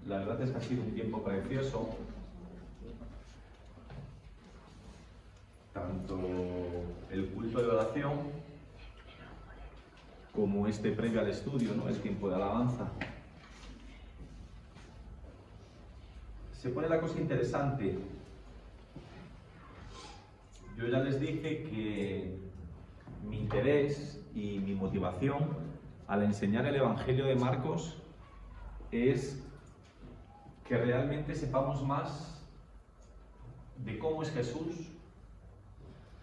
La verdad es que ha sido un tiempo precioso. Tanto el culto de oración como este previo al estudio, ¿no? El tiempo de alabanza. Se pone la cosa interesante. Yo ya les dije que mi interés y mi motivación al enseñar el Evangelio de Marcos es que realmente sepamos más de cómo es Jesús,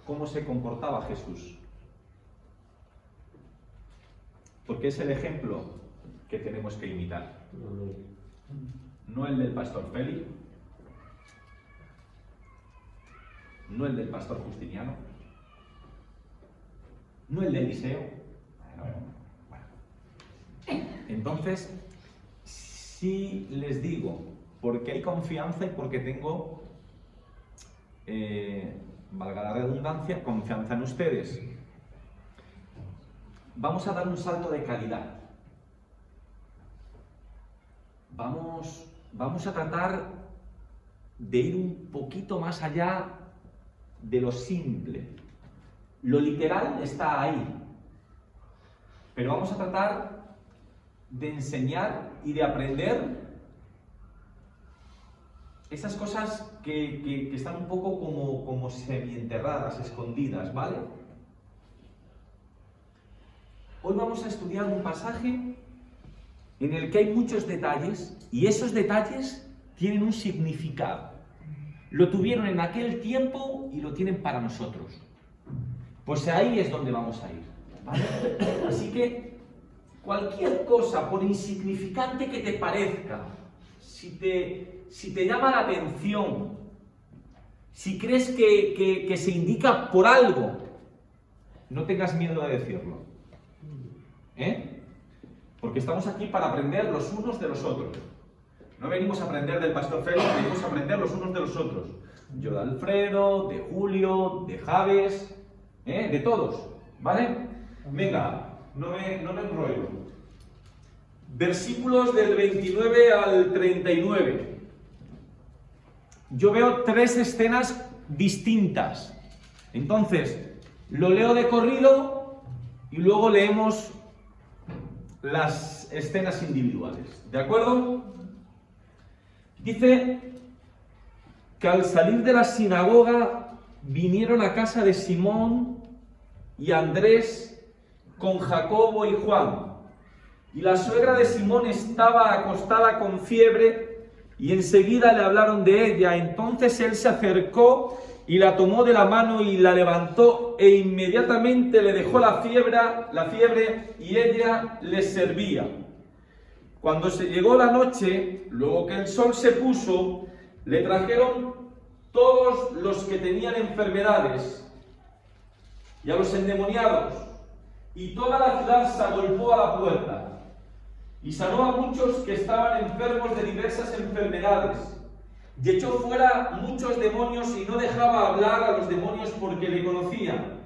cómo se comportaba Jesús. Porque es el ejemplo que tenemos que imitar. No el del pastor Félix, no el del pastor Justiniano, no el de Eliseo. Bueno. Entonces, sí les digo, porque hay confianza y porque tengo, valga la redundancia, confianza en ustedes. Vamos a dar un salto de calidad. Vamos a tratar de ir un poquito más allá de lo simple. Lo literal está ahí. Pero vamos a tratar de enseñar y de aprender esas cosas que están un poco como semienterradas, escondidas, ¿vale? Hoy vamos a estudiar un pasaje en el que hay muchos detalles y esos detalles tienen un significado. Lo tuvieron en aquel tiempo y lo tienen para nosotros. Pues ahí es donde vamos a ir, ¿vale? Así que cualquier cosa, por insignificante que te parezca, si te llama la atención, si crees que se indica por algo, no tengas miedo de decirlo. Porque estamos aquí para aprender los unos de los otros. No venimos a aprender del pastor Félix, venimos a aprender los unos de los otros. Yo de Alfredo, de Julio, de Javes, de todos, ¿vale? Venga, no me enrollo. Versículos del 29 al 39. Yo veo tres escenas distintas. Entonces, lo leo de corrido y luego leemos las escenas individuales. ¿De acuerdo? Dice que al salir de la sinagoga vinieron a casa de Simón y Andrés con Jacobo y Juan. Y la suegra de Simón estaba acostada con fiebre y enseguida le hablaron de ella. Entonces él se acercó y la tomó de la mano y la levantó e inmediatamente le dejó la fiebre y ella le servía. Cuando se llegó la noche, luego que el sol se puso, le trajeron todos los que tenían enfermedades y a los endemoniados, y toda la ciudad se agolpó a la puerta y sanó a muchos que estaban enfermos de diversas enfermedades. Y echó fuera muchos demonios y no dejaba hablar a los demonios porque le conocían.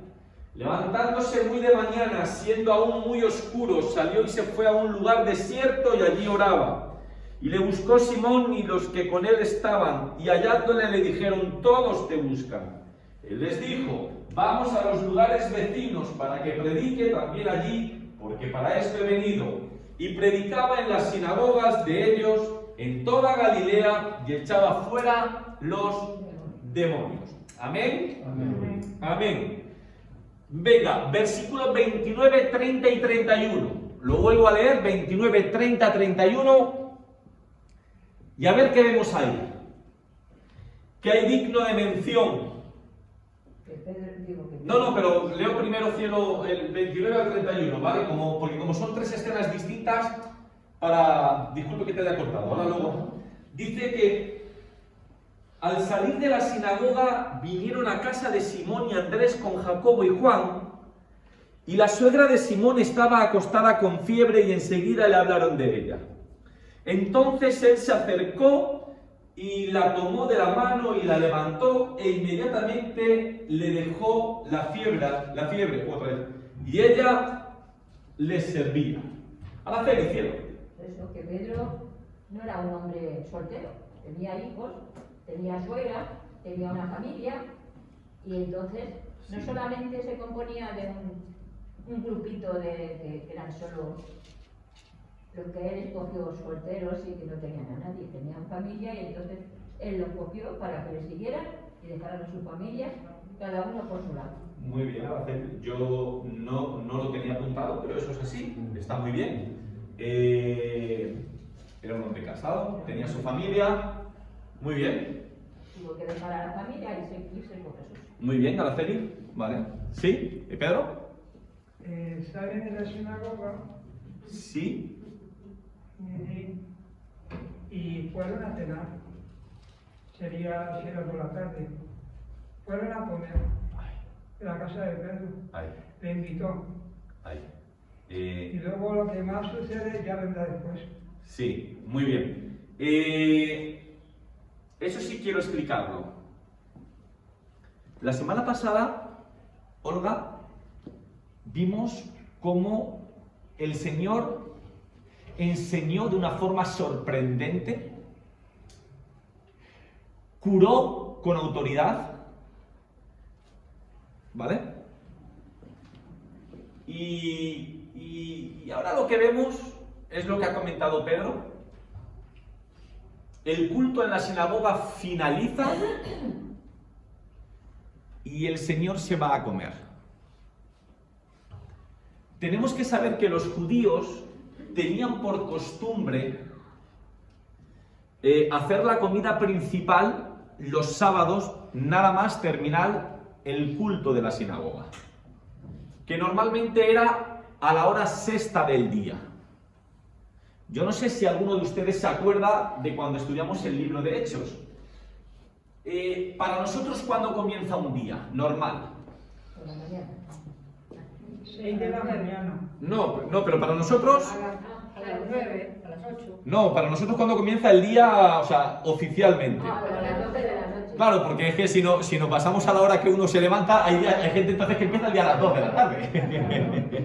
Levantándose muy de mañana, siendo aún muy oscuro, salió y se fue a un lugar desierto y allí oraba. Y le buscó Simón y los que con él estaban, y hallándole le dijeron: todos te buscan. Él les dijo: vamos a los lugares vecinos para que predique también allí, porque para esto he venido. Y predicaba en las sinagogas de ellos en toda Galilea y echaba fuera los demonios. ¿Amén? Amén. Amén. Venga, versículos 29, 30 y 31. Lo vuelvo a leer, 29, 30, 31. Y a ver qué vemos ahí. ¿Qué hay digno de mención? No, pero leo primero, cielo, el 29 al 31, ¿vale? Porque como son tres escenas distintas, disculpe que te haya cortado, ahora luego. Dice que al salir de la sinagoga vinieron a casa de Simón y Andrés con Jacobo y Juan, y la suegra de Simón estaba acostada con fiebre y enseguida le hablaron de ella. Entonces él se acercó y la tomó de la mano y la levantó e inmediatamente le dejó la fiebre otra vez, y ella le servía. Al hacer, cielo. Eso que Pedro no era un hombre soltero, tenía hijos, tenía suegra, tenía una familia, y entonces no solamente se componía de un grupito que eran solo los que él escogió solteros y que no tenían a nadie, tenían familia, y entonces él los cogió para que le siguieran y dejaran a sus familias, cada uno por su lado. Muy bien, Araceli. Yo no lo tenía apuntado, pero eso es así, está muy bien. Era un hombre casado, tenía su familia, muy bien. Tuvo que dejar a la familia y irse con Jesús. Muy bien, Araceli, vale. ¿Sí? ¿Y Pedro? Salen de la sinagoga Sí. y fueron a cenar. Sería por la tarde. Fueron a comer en la casa de Pedro. Ahí, Le invitó. ahí. Y luego lo que más sucede ya vendrá después. Sí, muy bien. Eso sí quiero explicarlo. La semana pasada, Olga, vimos cómo el Señor enseñó de una forma sorprendente, curó con autoridad, ¿vale? Y ahora lo que vemos es lo que ha comentado Pedro. El culto en la sinagoga finaliza y el Señor se va a comer. Tenemos que saber que los judíos tenían por costumbre hacer la comida principal los sábados, nada más terminar el culto de la sinagoga, que normalmente era a la hora sexta del día. Yo no sé si alguno de ustedes se acuerda de cuando estudiamos el libro de Hechos. Para nosotros, ¿cuándo comienza un día normal? Por la mañana. 6 de la mañana. No, pero para nosotros... A las 9, a las 8. No, para nosotros cuando comienza el día, o sea, oficialmente. A las 12 de la noche. Claro, porque es que si nos pasamos a la hora que uno se levanta, hay gente entonces que empieza el día a las 2 de la tarde.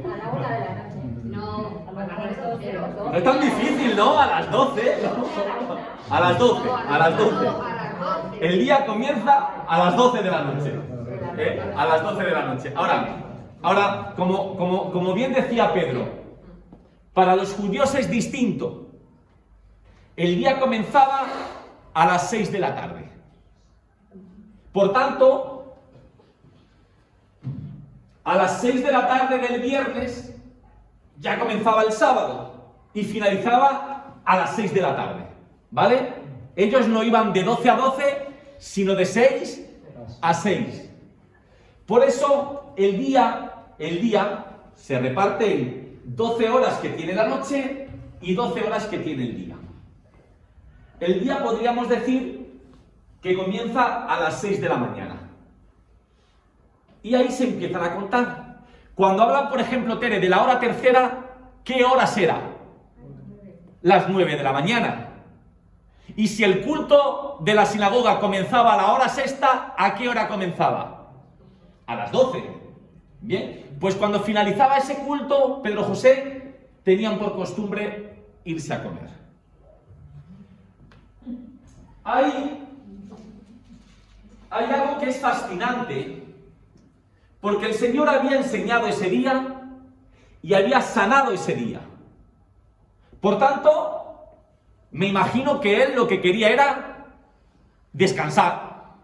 A la 1 de la noche. No, a las 12. No es tan difícil, ¿no? A las 12, ¿no? A las 12, a las 12. El día comienza a las 12 de la noche. A las 12 de la noche. Ahora, como bien decía Pedro, para los judíos es distinto. El día comenzaba a las 6 de la tarde. Por tanto, a las 6 de la tarde del viernes ya comenzaba el sábado y finalizaba a las 6 de la tarde, ¿vale? Ellos no iban de 12 a 12, sino de 6 a 6. Por eso el día se reparte en 12 horas que tiene la noche y 12 horas que tiene el día. El día podríamos decir que comienza a las 6 de la mañana. Y ahí se empiezan a contar. Cuando hablan, por ejemplo, Tere, de la hora tercera, ¿qué hora será? Las 9 de la mañana. Y si el culto de la sinagoga comenzaba a la hora sexta, ¿a qué hora comenzaba? A las 12. Bien, pues cuando finalizaba ese culto, Pedro José tenían por costumbre irse a comer. Hay algo que es fascinante, porque el Señor había enseñado ese día y había sanado ese día. Por tanto, me imagino que Él lo que quería era descansar,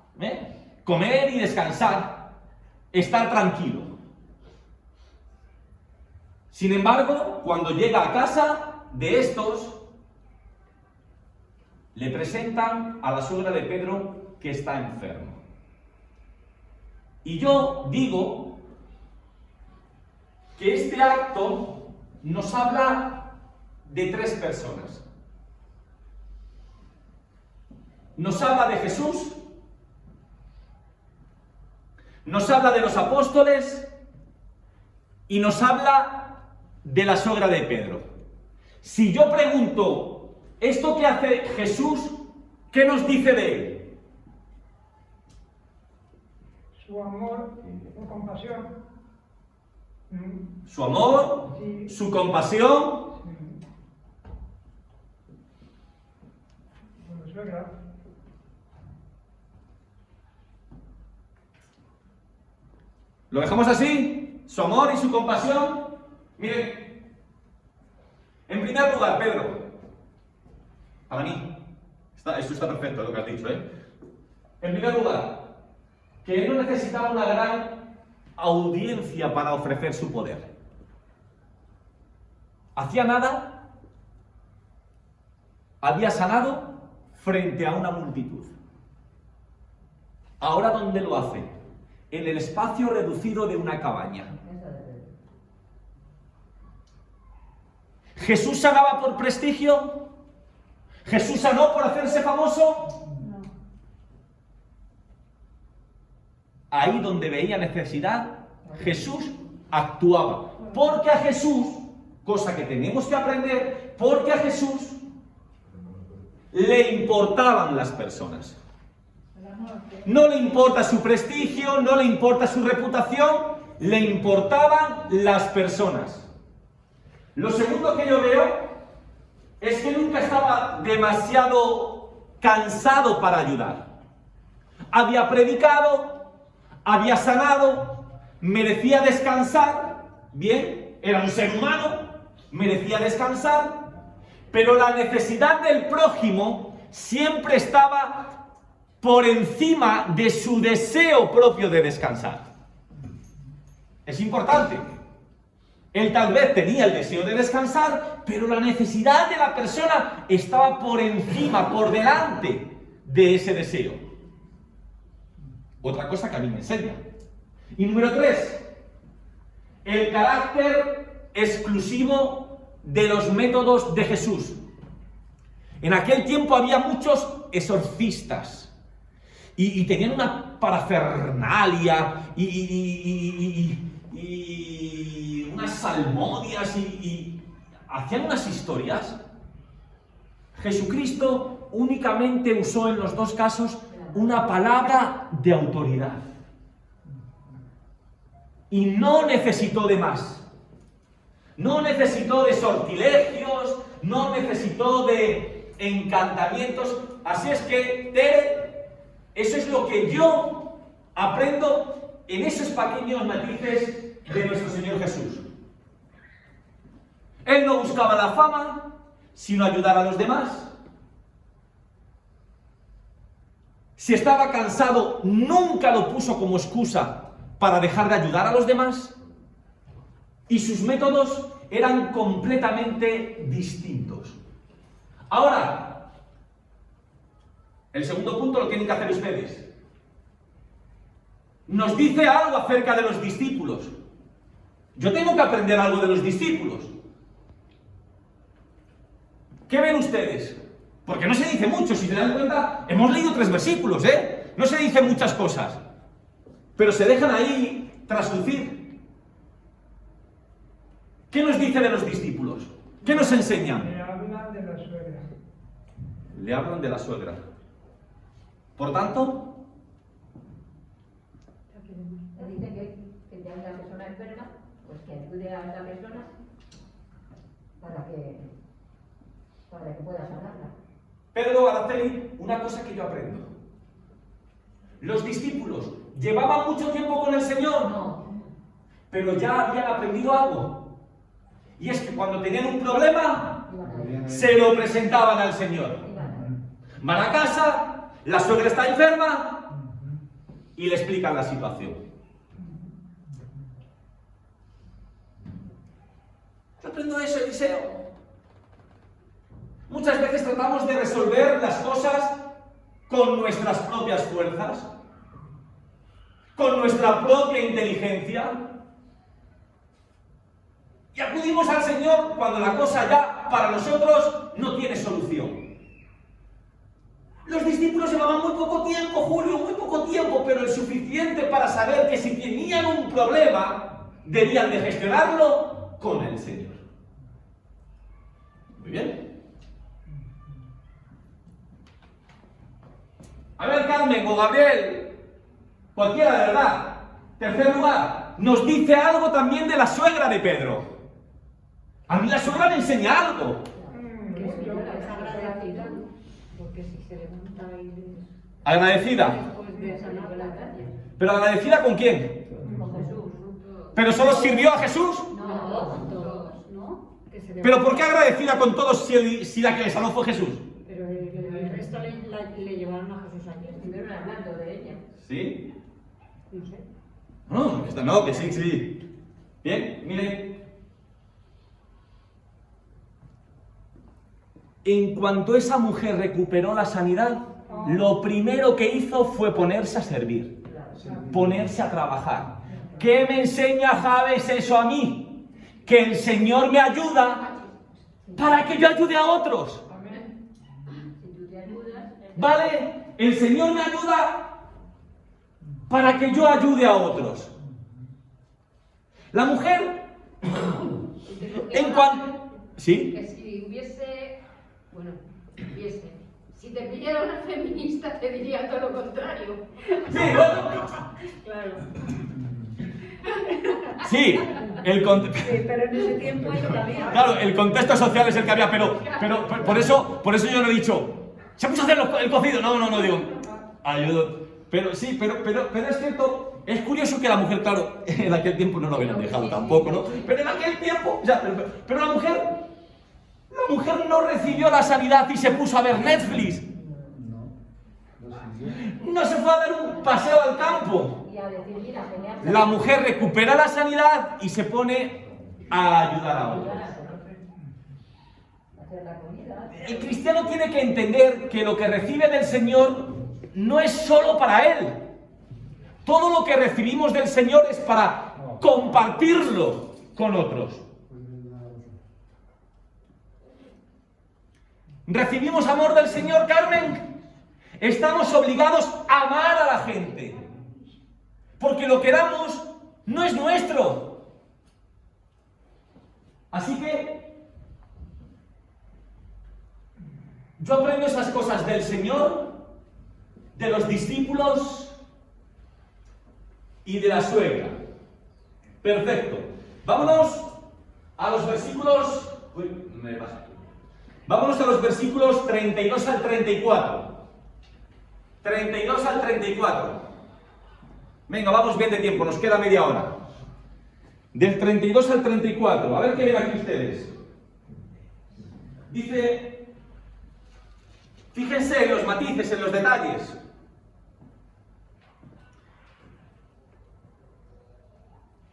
comer y descansar, estar tranquilo. Sin embargo, cuando llega a casa de estos, le presentan a la suegra de Pedro que está enfermo. Y yo digo que este acto nos habla de tres personas. Nos habla de Jesús, nos habla de los apóstoles y nos habla de la suegra de Pedro. Si yo pregunto, ¿esto que hace Jesús, qué nos dice de él? Su amor, su compasión. Su amor, Sí. su compasión. suegra. ¿Lo dejamos así? ¿Su amor y su compasión? Miren, en primer lugar, Pedro, para mí, esto está perfecto lo que has dicho, ¿eh? En primer lugar, que él no necesitaba una gran audiencia para ofrecer su poder. Hacía nada, había sanado frente a una multitud. Ahora, ¿dónde lo hace? En el espacio reducido de una cabaña. ¿Jesús sanaba por prestigio? ¿Jesús sanó por hacerse famoso? No. Ahí donde veía necesidad, Jesús actuaba. Porque a Jesús, cosa que tenemos que aprender, porque a Jesús le importaban las personas. No le importa su prestigio, no le importa su reputación, le importaban las personas. Lo segundo que yo veo es que nunca estaba demasiado cansado para ayudar. Había predicado, había sanado, merecía descansar, bien, era un ser humano, merecía descansar, pero la necesidad del prójimo siempre estaba por encima de su deseo propio de descansar. Es importante. Él tal vez tenía el deseo de descansar, pero la necesidad de la persona estaba por encima, por delante de ese deseo. Otra cosa que a mí me enseña. Y número 3, el carácter exclusivo de los métodos de Jesús. En aquel tiempo había muchos exorcistas. Y tenían una parafernalia y unas salmodias y hacían unas historias. Jesucristo únicamente usó en los dos casos una palabra de autoridad. Y no necesitó de más. No necesitó de sortilegios, no necesitó de encantamientos. Así es que, Tere, eso es lo que yo aprendo en esos pequeños matices de nuestro Señor Jesús. Él no buscaba la fama, sino ayudar a los demás. Si estaba cansado, nunca lo puso como excusa para dejar de ayudar a los demás. Y sus métodos eran completamente distintos. Ahora, el segundo punto lo tienen que hacer ustedes. Nos dice algo acerca de los discípulos. Yo tengo que aprender algo de los discípulos. ¿Qué ven ustedes? Porque no se dice mucho, si se dan cuenta, hemos leído 3 versículos, ¿eh? No se dicen muchas cosas, pero se dejan ahí traslucir. ¿Qué nos dice de los discípulos? ¿Qué nos enseñan? Le hablan de la suegra. Le hablan de la suegra. Por tanto, Le dice que tenga una persona enferma, pues que ayude a esa persona para que pueda sanarla. Pedro, Araceli, una cosa que yo aprendo. Los discípulos llevaban mucho tiempo con el Señor, No. pero ya habían aprendido algo. Y es que cuando tenían un problema, Iban a ir. se lo presentaban al Señor. Iban a ir. Van a casa, la suegra está enferma y le explican la situación. Yo aprendo eso, Eliseo. Muchas veces tratamos de resolver las cosas con nuestras propias fuerzas, con nuestra propia inteligencia, y acudimos al Señor cuando la cosa ya para nosotros no tiene solución. Los discípulos llevaban muy poco tiempo, Julio, muy poco tiempo, pero el suficiente para saber que si tenían un problema, debían de gestionarlo con el Señor. Muy bien. A ver, Carmen o Gabriel, cualquiera de verdad. Tercer lugar, nos dice algo también de la suegra de Pedro. A mí la suegra me enseña algo. Que es la actitud. Porque si se levanta y les... Agradecida. Después de sanar la gracia. ¿Pero agradecida con quién? Con Jesús. ¿Pero solo sirvió a Jesús? No, todos, ¿no? Que se ¿Pero por qué agradecida con todos si la que le sanó fue Jesús? Pero el resto le llevaron a Jesús allí. Estuvieron hablando de ella. ¿Sí? No sé. No, que sí, sí. Bien, miren. En cuanto esa mujer recuperó la sanidad, lo primero que hizo fue ponerse a servir, ponerse a trabajar. ¿Qué me enseña, Javes, eso a mí? Que el Señor me ayuda para que yo ayude a otros. Si tú te ayudas, ¿Vale? El Señor me ayuda para que yo ayude a otros. La mujer, en cuanto... ¿Sí? Que si te pillara una feminista te diría todo lo contrario. Sí, bueno. Claro. Sí, Sí, pero en ese tiempo yo también. claro, el contexto social es el que había, pero por eso yo no he dicho, se puso a hacer el cocido. No, digo, ayudo. Pero sí, pero es cierto, es curioso que la mujer, claro, en aquel tiempo no lo hubieran dejado tampoco, ¿no? Pero en aquel tiempo, ya, pero la mujer no recibió la sanidad y se puso a ver Netflix. No se fue a dar un paseo al campo. y a decir, mira, que me ha La mujer recupera la sanidad y se pone a ayudar a otros. hacer la comida. El cristiano tiene que entender que lo que recibe del Señor no es solo para él. Todo lo que recibimos del Señor es para compartirlo con otros. ¿Recibimos amor del Señor, Carmen? Estamos obligados a amar a la gente. Porque lo que damos no es nuestro. Así que yo aprendo esas cosas del Señor, de los discípulos y de la suegra. Perfecto. Vámonos a los versículos... Uy, me pasa. Vámonos a los versículos 32 al 34. 32 al 34. Venga, vamos bien de tiempo, nos queda media hora. Del 32 al 34. A ver qué ven aquí ustedes. Dice... Fíjense en los matices, en los detalles.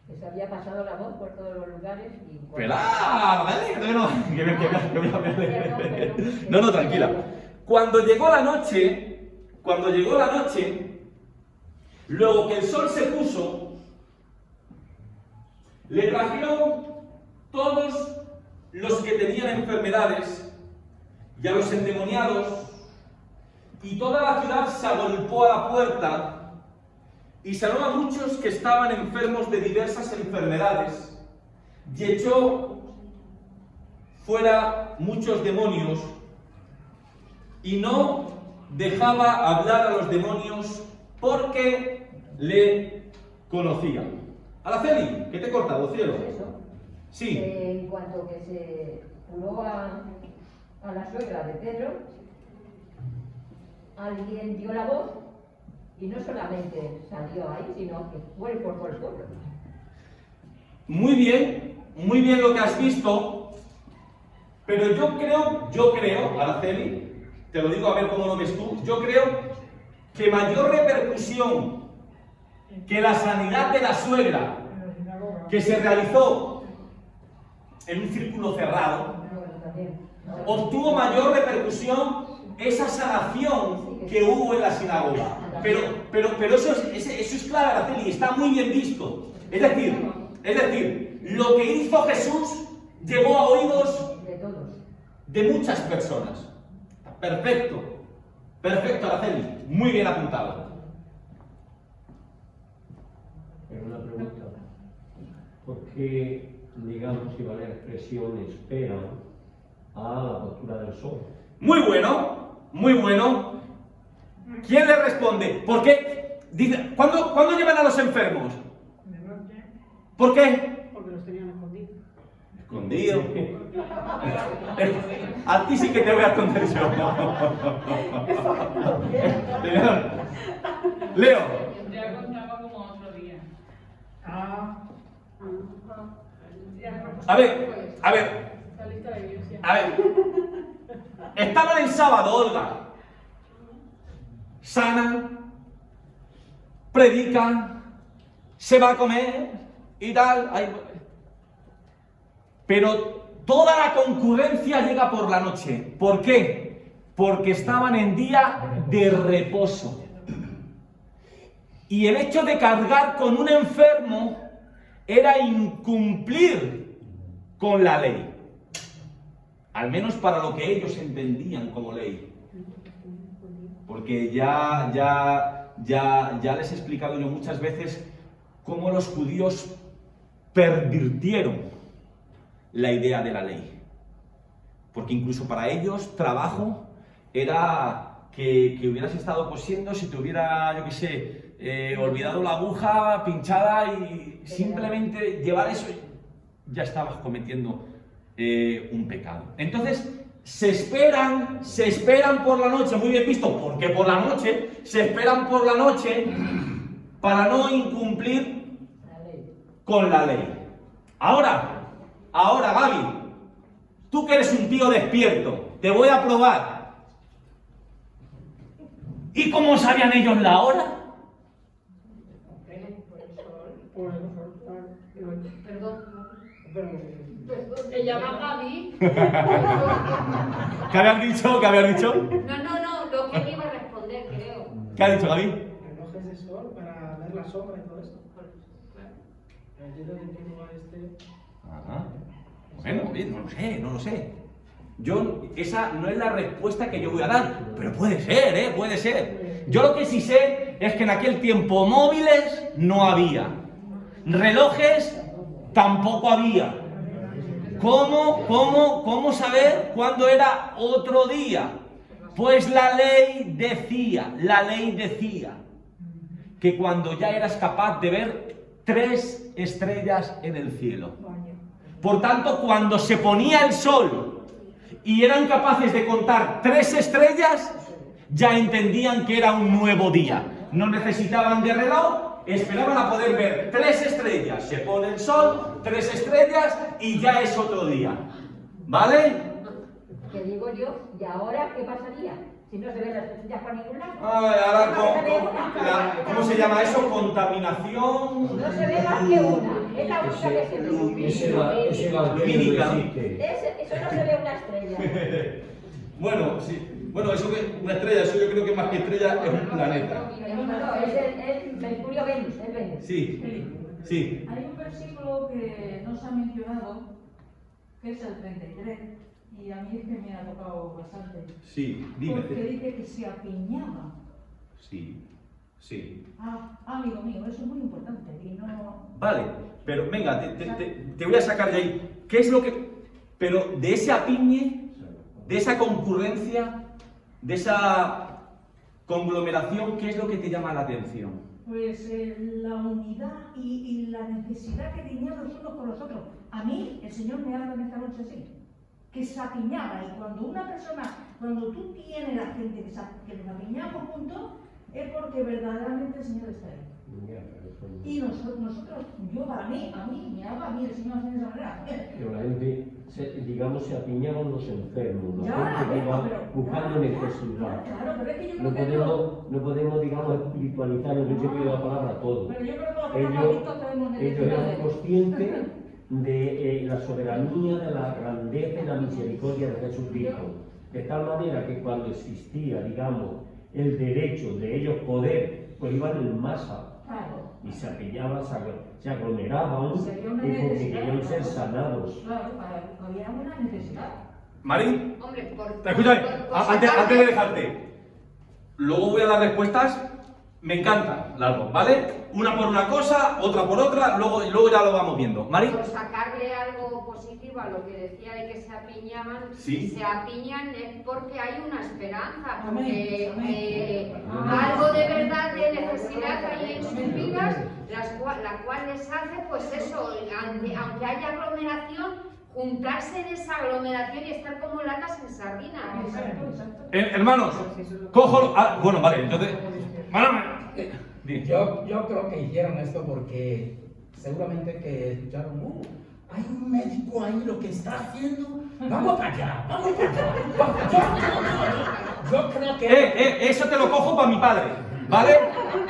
Que se había pasado la voz por todos los lugares y... No, tranquila. Cuando llegó la noche, luego que el sol se puso, le trajeron todos los que tenían enfermedades y a los endemoniados, y toda la ciudad se agolpó a la puerta y sanó a muchos que estaban enfermos de diversas enfermedades, y echó fuera muchos demonios, y no dejaba hablar a los demonios porque le conocían. Araceli, ¿qué te he cortado, cielo? Eso. Sí. En cuanto que se curó a la suegra de Pedro, alguien dio la voz y no solamente salió ahí, sino que fue por todo el pueblo. Muy bien lo que has visto, pero yo creo, Araceli, te lo digo a ver cómo lo ves tú, yo creo que mayor repercusión que la sanidad de la suegra, En la sinagoga. que se realizó en un círculo cerrado, Bueno, también. obtuvo mayor repercusión esa sanación que hubo en la sinagoga. Pero eso es claro, Araceli, está muy bien visto. Es decir, lo que hizo Jesús llegó a oídos De todos. de muchas personas. Perfecto, Araceli, muy bien apuntado. Pero una pregunta, ¿por qué, digamos, si vale la expresión, esperan a la postura del sol? Muy bueno. ¿Quién le responde? ¿Por qué? Dice, ¿cuándo llevan a los enfermos? De noche. ¿Por qué? Porque los tenían escondidos. Escondido. A ti sí que te voy a esconder yo. Leo. Ya contaba como otro día. Ah, A ver. Saliste a la iglesia. A ver. Estaban el sábado, Olga. Sanan, predican, se va a comer y tal. Pero toda la concurrencia llega por la noche. ¿Por qué? Porque estaban en día de reposo. Y el hecho de cargar con un enfermo era incumplir con la ley. Al menos para lo que ellos entendían como ley. Porque ya les he explicado yo muchas veces cómo los judíos pervirtieron la idea de la ley. Porque incluso para ellos trabajo era que hubieras estado cosiendo si te hubiera, yo qué sé, olvidado la aguja pinchada y simplemente llevar eso, ya estabas cometiendo un pecado. Entonces, se esperan por la noche, muy bien visto, porque por la noche, se esperan por la noche para no incumplir con la ley. Ahora, Gaby, tú que eres un tío despierto, te voy a probar. ¿Y cómo sabían ellos la hora? Perdón. Se llama Gaby. ¿Qué habías dicho? No, lo que él iba a responder, creo. ¿Qué ha dicho Gaby? Relojes de sol para ver la sombra y todo esto. Yo lo que entiendo a este. Ajá. Bueno, bien, no lo sé. Esa no es la respuesta que yo voy a dar, pero puede ser, puede ser. Yo lo que sí sé es que en aquel tiempo móviles no había. Relojes tampoco había. ¿Cómo saber cuándo era otro día? Pues la ley decía que cuando ya eras capaz de ver 3 estrellas en el cielo. Por tanto, cuando se ponía el sol y eran capaces de contar 3 estrellas, ya entendían que era un nuevo día. No necesitaban de reloj, esperaban a poder ver 3 estrellas. Se pone el sol, 3 estrellas y ya es otro día. ¿Vale? Que digo yo, ¿y ahora qué pasaría? Si no se ven las estrellas por ningún lado. Ahora, No se ve una. ¿cómo se llama eso? Contaminación. No se ve más que una. Es la única que se ve. Ese evangelio no existe. Eso no se ve una estrella. Bueno, sí. Bueno, eso que una estrella, eso yo creo que más que estrella es un planeta. No, es el Mercurio Venus, el Venus. Sí. Hay un versículo que no se ha mencionado, que es el 33, y a mí es que me ha tocado bastante. Sí, dime. Porque dice que se apiñaba. Sí. Amigo mío, eso es muy importante. Y no... Vale, pero venga, te voy a sacar de ahí. ¿Qué es lo que...? Pero de ese apiñe, de esa concurrencia, de esa conglomeración, ¿qué es lo que te llama la atención? Pues la unidad y la necesidad que tenían los unos con los otros. A mí, el Señor me habla en esta noche así, que se apiñaba. Y cuando una persona, cuando tú tienes la gente que nos apiñamos juntos, es porque verdaderamente el Señor está ahí. Y nosotros, a mí me habla a mí el Señor de esa manera. Pero la gente, digamos, se apiñaban los enfermos, la Ya, gente que iba pero, buscando necesidad. Claro, pero es que yo creo No podemos, digamos, espiritualizar en el sentido de la palabra todo. Pero yo creo que los drogadictos tenemos Ellos necesidad eran conscientes de la soberanía, de la grandeza y la misericordia de Jesucristo. De tal manera que cuando existía, digamos, el derecho de ellos poder, pues iban en masa. Claro. Y se apiñaban, se aglomeraban y Sería una porque necesidad, querían ser claro. sanados. Claro, había una necesidad. ¿Marín? Hombre, Escúchame, antes de sacarme- dejarte. Luego voy a dar respuestas. Me encantan las dos, ¿vale? Una por una cosa, otra por otra, luego ya lo vamos viendo. ¿Mari? Por sacarle algo positivo a lo que decía de que se apiñaban, Sí. si se apiñan es porque hay una esperanza, Amén, porque amén. algo de verdad de necesidad hay en sus vidas, la cual les hace, pues eso, aunque haya aglomeración, juntarse en esa aglomeración y estar como latas en sardinas. Exacto, exacto. Hermanos, cojo... bueno, vale, entonces... Yo creo que hicieron esto porque seguramente que escucharon, hay un médico ahí lo que está haciendo, vamos para allá, vamos para allá. Yo creo que... eso te lo cojo para mi padre, ¿vale?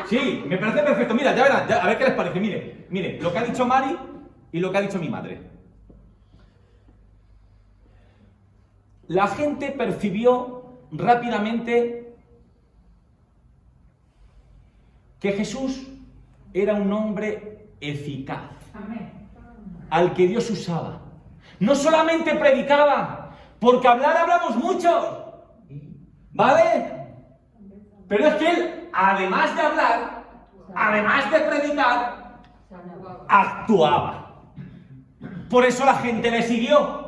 Sí, me parece perfecto. Mira, ya verán, a ver qué les parece. Mire, lo que ha dicho Mari y lo que ha dicho mi madre. La gente percibió rápidamente que Jesús era un hombre eficaz, Amén. al que Dios usaba. No solamente predicaba, porque hablar hablamos mucho, ¿vale? Pero es que él, además de hablar, además de predicar, actuaba. Por eso la gente le siguió,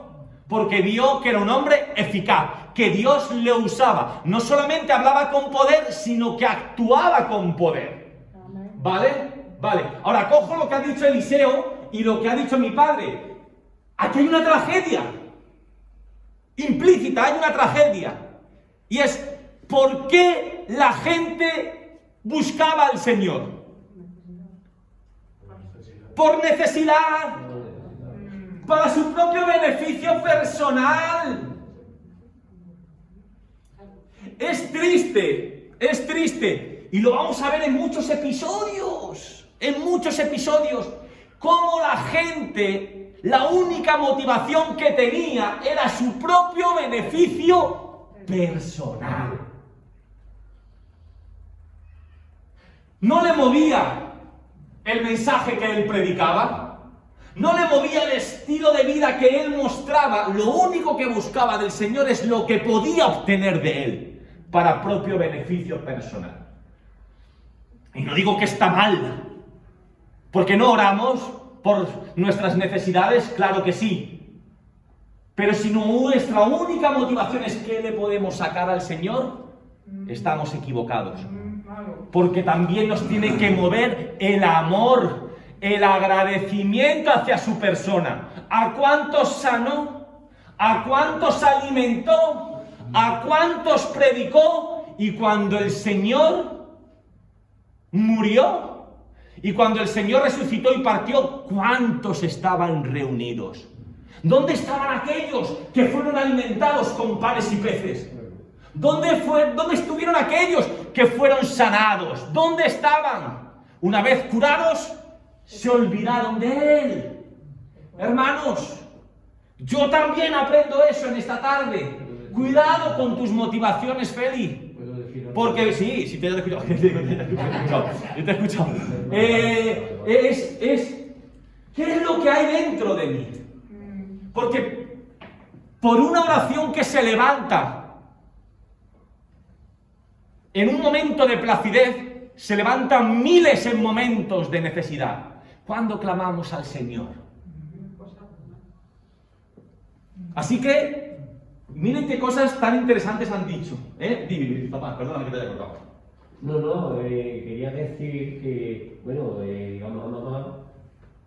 porque vio que era un hombre eficaz, que Dios le usaba. No solamente hablaba con poder, sino que actuaba con poder. ¿Vale? Vale. Ahora cojo lo que ha dicho Eliseo y lo que ha dicho mi padre. Aquí hay una tragedia implícita, hay una tragedia. Y es, ¿por qué la gente buscaba al Señor? Por necesidad, para su propio beneficio personal. Es triste. Y lo vamos a ver en muchos episodios, cómo la gente, la única motivación que tenía era su propio beneficio personal. No le movía el mensaje que él predicaba, no le movía el estilo de vida que él mostraba. Lo único que buscaba del Señor es lo que podía obtener de él para propio beneficio personal. Y no digo que está mal, porque no oramos por nuestras necesidades, claro que sí. Pero si nuestra única motivación es qué le podemos sacar al Señor, estamos equivocados. Porque también nos tiene que mover el amor, el agradecimiento hacia su persona. ¿A cuántos sanó? ¿A cuántos alimentó? ¿A cuántos predicó? Y cuando el Señor murió, y cuando el Señor resucitó y partió, ¿cuántos estaban reunidos? ¿Dónde estaban aquellos que fueron alimentados con panes y peces? ¿Dónde estuvieron aquellos que fueron sanados? ¿Dónde estaban? Una vez curados, se olvidaron de Él. Hermanos, yo también aprendo eso en esta tarde. Cuidado con tus motivaciones, Feli. Porque sí, te he escuchado. Yo te he escuchado. ¿Qué es lo que hay dentro de mí? Porque por una oración que se levanta en un momento de placidez, se levantan miles en momentos de necesidad. ¿Cuándo clamamos al Señor? Así que miren qué cosas tan interesantes han dicho. Dime, papá, perdona que te haya cortado. No, quería decir que, bueno, digamos a mamá,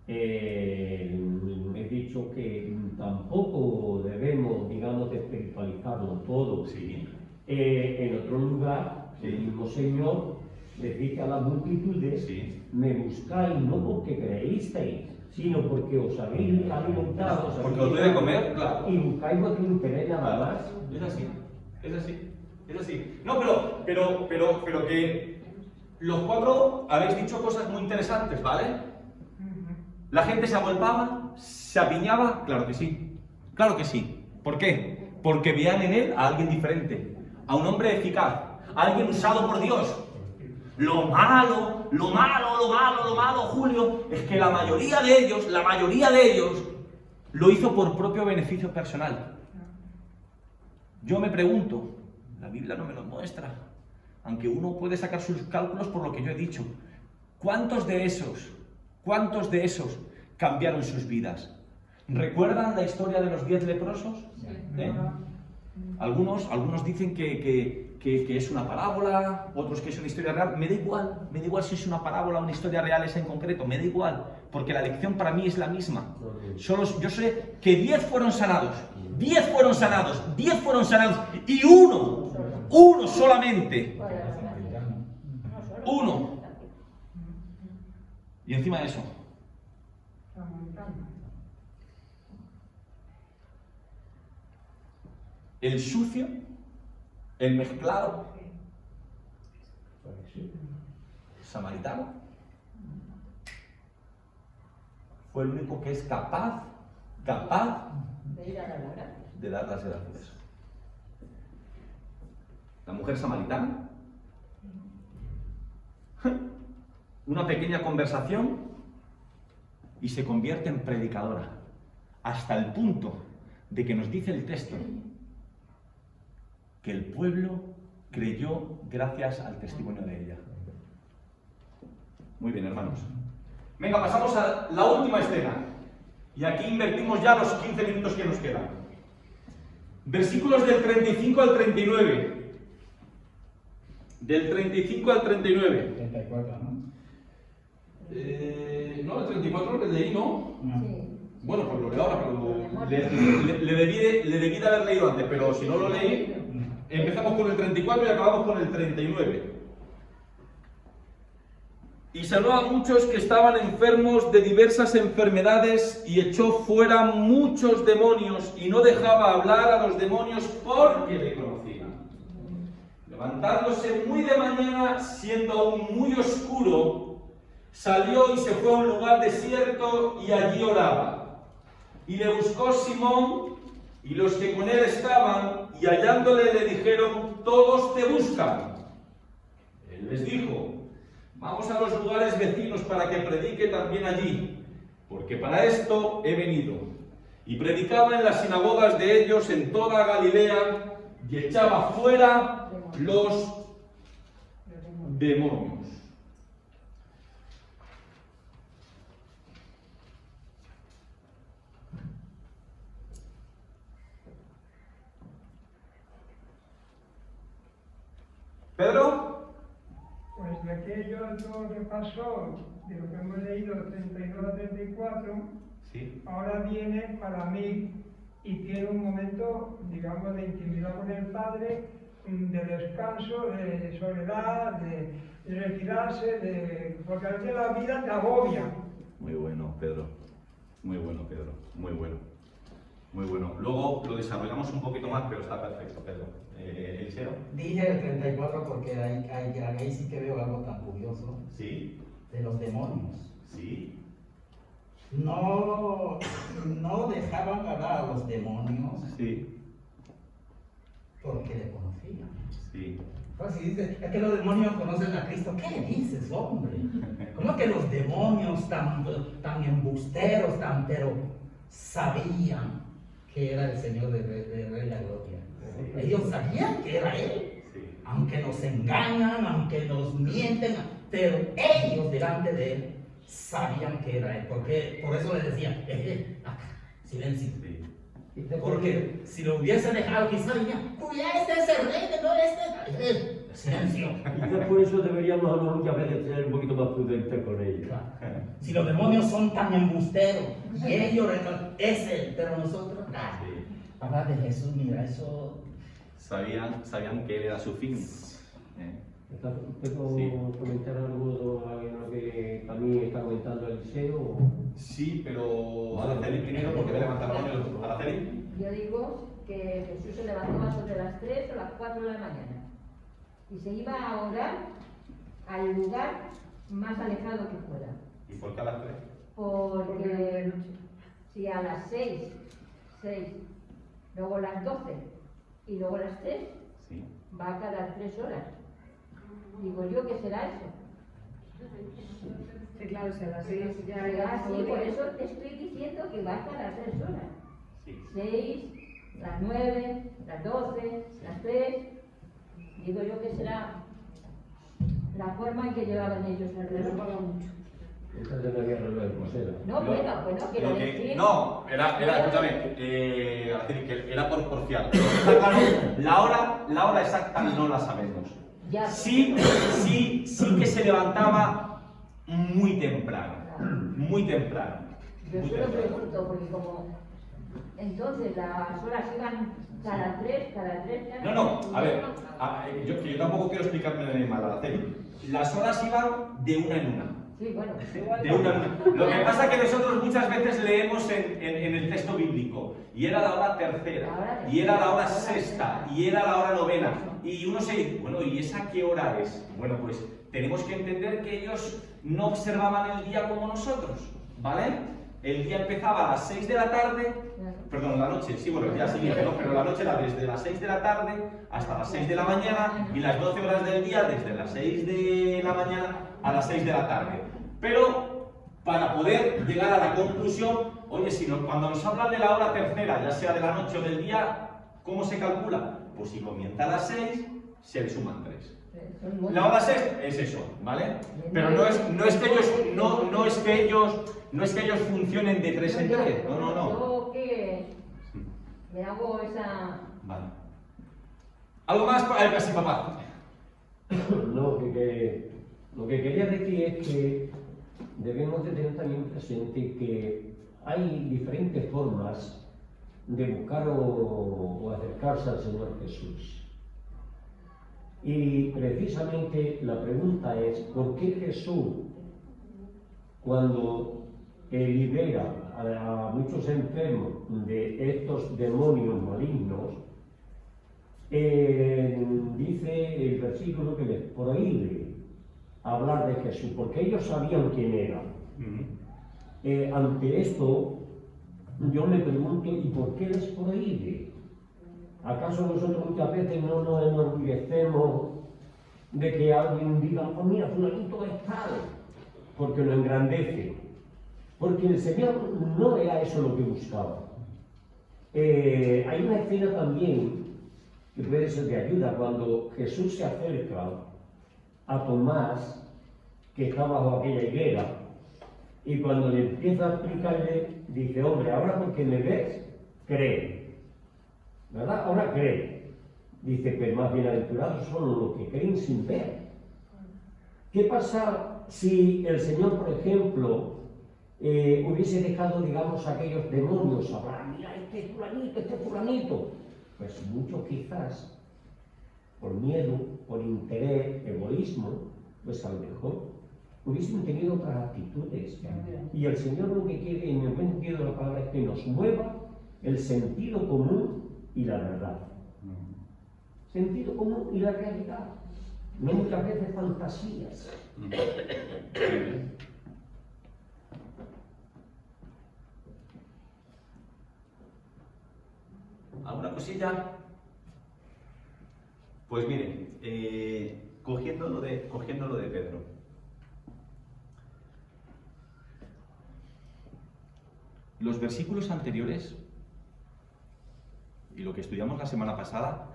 he dicho que tampoco debemos, digamos, espiritualizarlo todo. Sí. En otro lugar, el mismo Señor les dice a las multitudes, Sí. me buscáis no porque creísteis, sino porque os habéis alimentado, Porque os doy de comer, claro. y buscáis vuestro interés nada más. Es así. No, pero que los cuatro habéis dicho cosas muy interesantes, ¿vale? La gente se agolpaba, se apiñaba, claro que sí. ¿Por qué? Porque veían en él a alguien diferente, a un hombre eficaz, a alguien usado por Dios. Lo malo, Julio, es que la mayoría de ellos lo hizo por propio beneficio personal. Yo me pregunto, la Biblia no me lo muestra, aunque uno puede sacar sus cálculos por lo que yo he dicho. ¿Cuántos de esos cambiaron sus vidas? ¿Recuerdan la historia de los 10 leprosos? Algunos dicen que es una parábola, otros que es una historia real. Me da igual si es una parábola o una historia real esa en concreto, me da igual, porque la lección para mí es la misma. Yo sé que 10 fueron sanados, 10 fueron sanados, 10 fueron sanados, y uno solamente, uno. Y encima de eso, el sucio, el mezclado, samaritano, fue el único que es capaz de dar las gracias. La mujer samaritana, una pequeña conversación y se convierte en predicadora, hasta el punto de que nos dice el texto que el pueblo creyó gracias al testimonio de ella. Muy bien, hermanos. Venga, pasamos a la última escena. Y aquí invertimos ya los 15 minutos que nos quedan. Versículos del 35 al 39. Del 35 al 39. 34, ¿no? No, el 34 lo que leí, ¿no? Sí. Bueno, pues lo leo ahora, pero le debí de haber leído antes, pero si no lo leí, empezamos con el 34 y acabamos con el 39. Y sanó a muchos que estaban enfermos de diversas enfermedades y echó fuera muchos demonios y no dejaba hablar a los demonios porque le conocían. Levantándose muy de mañana, siendo aún muy oscuro, salió y se fue a un lugar desierto y allí oraba. Y le buscó Simón y los que con él estaban, y hallándole le dijeron: todos te buscan. Él les dijo: vamos a los lugares vecinos para que predique también allí, porque para esto he venido. Y predicaba en las sinagogas de ellos en toda Galilea y echaba fuera los demonios. ¿Pedro? Pues de aquello todo lo que pasó, de lo que hemos leído, 32 a 34, Sí. ahora viene para mí y tiene un momento, digamos, de intimidad con el Padre, de descanso, de soledad, de retirarse, porque a veces la vida te agobia. Muy bueno, Pedro. Muy bueno, Pedro. Muy bueno. Muy bueno. Luego lo desarrollamos un poquito más, pero está perfecto, Pedro. Eliseo. Dije el 34 porque ahí sí que veo algo tan curioso. Sí. De los demonios. Sí. No dejaban hablar a los demonios Sí. porque le conocían. Sí. Pues si dice, es que los demonios conocen a Cristo, ¿qué le dices, hombre? ¿Cómo que los demonios tan embusteros, pero sabían que era el Señor de Rey la Gloria? Sí. Ellos sabían que era Él. Sí. Aunque nos engañan, aunque nos mienten, pero ellos delante de Él sabían que era Él. Porque, por eso les decían, silencio. Sí. Porque si lo hubiese dejado, quizás dirían, cuidado, este es el rey, no este. Silencio. Quizás por eso deberíamos muchas veces ser un poquito más prudentes con ellos. Si los demonios son tan embusteros, y ellos es Él, pero nosotros, Sí. hablar de Jesús, mira, eso. Sabían que Él era su fin. ¿Puedo Sí. comentar algo en lo que también está comentando Eliseo? Sí, pero Araceli primero, porque me levantaron el... Araceli. Yo digo que Jesús se levantaba sobre las 3 o las 4 de la mañana y se iba a orar al lugar más alejado que fuera. ¿Y por qué a las 3? Porque si a las 6, luego las 12 y luego las 3, Sí. va a cada 3 horas. Digo yo, ¿qué será eso? Sí, claro, se las seis ya Sí, por eso te estoy diciendo que va cada 3 horas. Sí. 6, las 9, las 12, las 3. Digo yo que será la forma en que llevaban ellos el reloj. paga mucho. Esta es la guerra de Cosera. No, bueno, quiero decir... No, escúchame, Araceli, que era por fiar. Está claro, la hora exacta no la sabemos. Ya. Sí que se levantaba muy temprano, muy temprano. Yo muy se lo temprano. pregunto, porque como... Entonces, las horas iban cada tres... No, a ver, yo tampoco quiero explicarme mal, Araceli. Las horas iban de una en una. Sí, bueno. De una en una. Lo que pasa es que nosotros muchas veces leemos en el texto bíblico, y era la hora tercera, y era la hora sexta, y era la hora novena. Y uno se dice, bueno, ¿y esa qué hora es? Bueno, pues tenemos que entender que ellos no observaban el día como nosotros, ¿vale? El día empezaba a las 6 de la tarde, perdón, la noche, sí, bueno, el día siguiente, ¿no? Pero la noche era desde las 6 de la tarde hasta las 6 de la mañana, y las 12 horas del día desde las 6 de la mañana a las 6 de la tarde. Pero para poder llegar a la conclusión, oye, cuando nos hablan de la hora tercera, ya sea de la noche o del día, ¿cómo se calcula? Pues si comienza a las 6, se le suman 3. La hora 6 es eso, ¿vale? Pero no es que ellos funcionen de 3 en 3, no. Yo que me hago esa... Vale. ¿Algo más? Casi, papá. No, lo que quería decir es que debemos de tener también presente que hay diferentes formas de buscar o acercarse al Señor Jesús. Y precisamente la pregunta es, ¿por qué Jesús, cuando libera a muchos enfermos de estos demonios malignos, dice el versículo que les prohíbe hablar de Jesús? Porque ellos sabían quién era. Ante esto, yo me pregunto, ¿y por qué les prohíbe? ¿Acaso nosotros muchas veces no nos enorgullecemos de que alguien diga, oh mira, fulanito es tal? Porque lo engrandece. Porque el Señor no era eso lo que buscaba. Hay una escena también que puede ser de ayuda, cuando Jesús se acerca a Tomás, que está bajo aquella higuera, y cuando le empieza a explicarle, dice, hombre, ahora porque me ves, cree. ¿Verdad? Ahora cree. Dice, pero más bienaventurados son los que creen sin ver. ¿Qué pasa si el Señor, por ejemplo, hubiese dejado, digamos, a aquellos demonios hablar? Mira, este fulanito. Pues muchos quizás, por miedo, por interés, egoísmo, pues a lo mejor hubiesen tenido otras actitudes. Y el Señor lo que quiere, en el buen sentido de la palabra, es que nos mueva el sentido común y la verdad. Sentido común y la realidad. No muchas veces fantasías. ¿Alguna cosilla? Pues miren, cogiendo lo de Pedro. Los versículos anteriores y lo que estudiamos la semana pasada,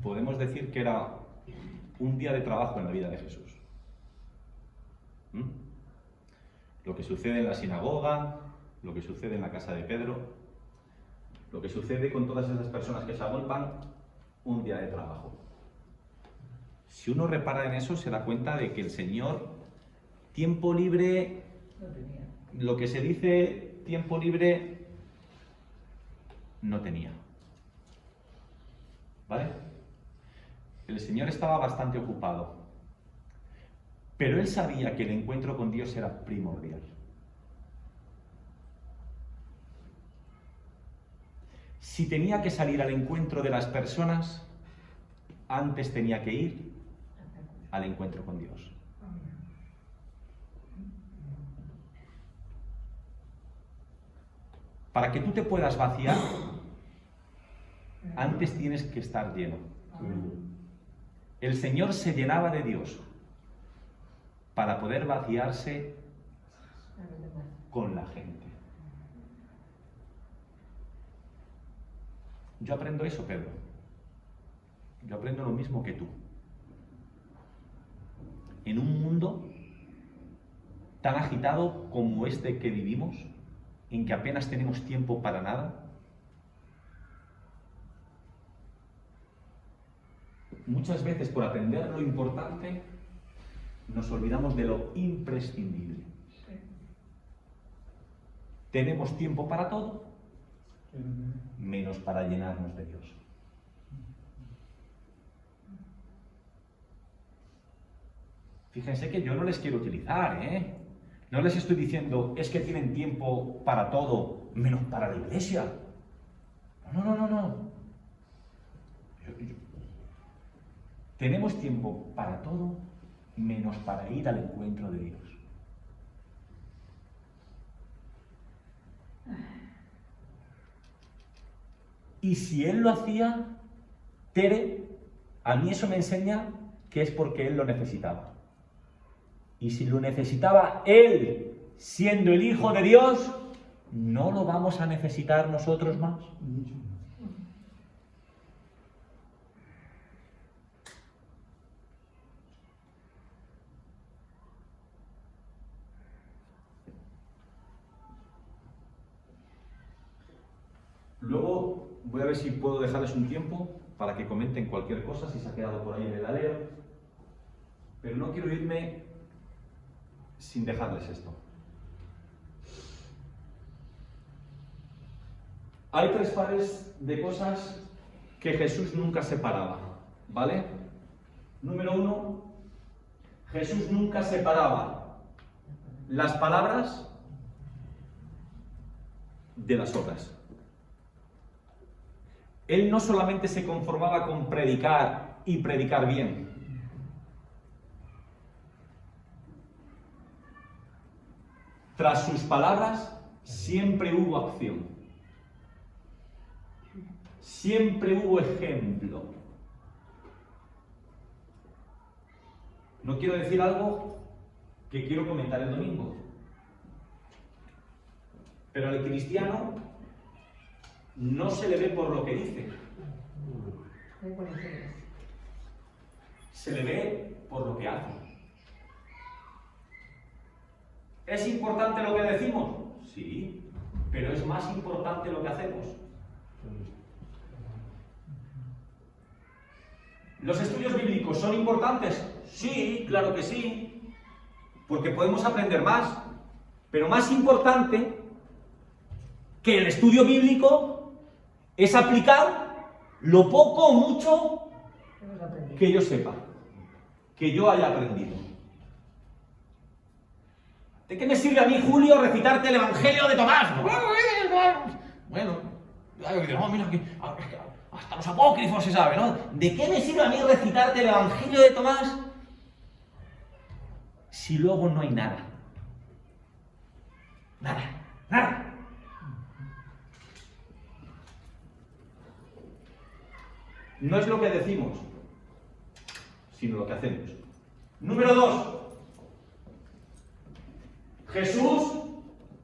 podemos decir que era un día de trabajo en la vida de Jesús. Lo que sucede en la sinagoga, lo que sucede en la casa de Pedro, lo que sucede con todas esas personas que se agolpan, un día de trabajo. Si uno repara en eso, se da cuenta de que el Señor, tiempo libre, lo que se dice tiempo libre, no tenía. ¿Vale? El Señor estaba bastante ocupado, pero Él sabía que el encuentro con Dios era primordial. Si tenía que salir al encuentro de las personas, antes tenía que ir al encuentro con Dios. Para que tú te puedas vaciar, antes tienes que estar lleno. El Señor se llenaba de Dios para poder vaciarse con la gente. Yo aprendo eso, Pedro. Yo aprendo lo mismo que tú. En un mundo tan agitado como este que vivimos, en que apenas tenemos tiempo para nada? Muchas veces, por atender lo importante, nos olvidamos de lo imprescindible. Tenemos tiempo para todo, menos para llenarnos de Dios. Fíjense que yo no les quiero utilizar, ¿eh? No les estoy diciendo, es que tienen tiempo para todo, menos para la iglesia. No. Tenemos tiempo para todo, menos para ir al encuentro de Dios. Y si Él lo hacía, Tere, a mí eso me enseña que es porque Él lo necesitaba. Y si lo necesitaba Él, siendo el Hijo de Dios, ¿no lo vamos a necesitar nosotros más? Luego voy a ver si puedo dejarles un tiempo para que comenten cualquier cosa, si se ha quedado por ahí en el alero. Pero no quiero irme sin dejarles esto. Hay 3 pares de cosas que Jesús nunca separaba, ¿vale? Número 1, Jesús nunca separaba las palabras de las obras. Él no solamente se conformaba con predicar y predicar bien. Tras sus palabras siempre hubo acción. Siempre hubo ejemplo. No quiero decir algo que quiero comentar el domingo. Pero al cristiano no se le ve por lo que dice. Se le ve por lo que hace. ¿Es importante lo que decimos? Sí, pero es más importante lo que hacemos. ¿Los estudios bíblicos son importantes? Sí, claro que sí, porque podemos aprender más. Pero más importante que el estudio bíblico es aplicar lo poco o mucho que yo sepa, que yo haya aprendido. ¿De qué me sirve a mí, Julio, recitarte el Evangelio de Tomás? Bueno, mira que hasta los apócrifos se sabe, ¿no? ¿De qué me sirve a mí recitarte el Evangelio de Tomás si luego no hay nada? Nada. No es lo que decimos, sino lo que hacemos. Número 2. Jesús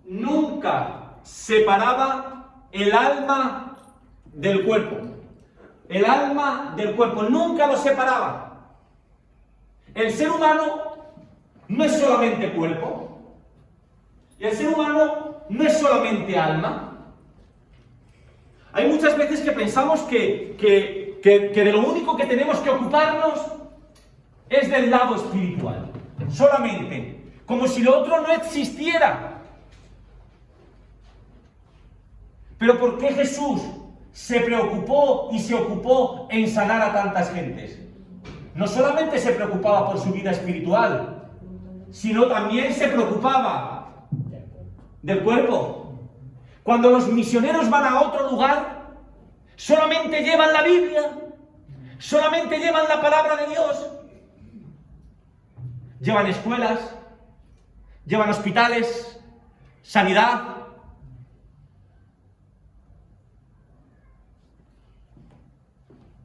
nunca separaba el alma del cuerpo. El alma del cuerpo, nunca lo separaba. El ser humano no es solamente cuerpo. Y el ser humano no es solamente alma. Hay muchas veces que pensamos que de lo único que tenemos que ocuparnos es del lado espiritual. Solamente. Como si lo otro no existiera. Pero ¿por qué Jesús se preocupó y se ocupó en sanar a tantas gentes? No solamente se preocupaba por su vida espiritual, sino también se preocupaba del cuerpo. Cuando los misioneros van a otro lugar, solamente llevan la Biblia, solamente llevan la palabra de Dios. Llevan escuelas, llevan hospitales, sanidad.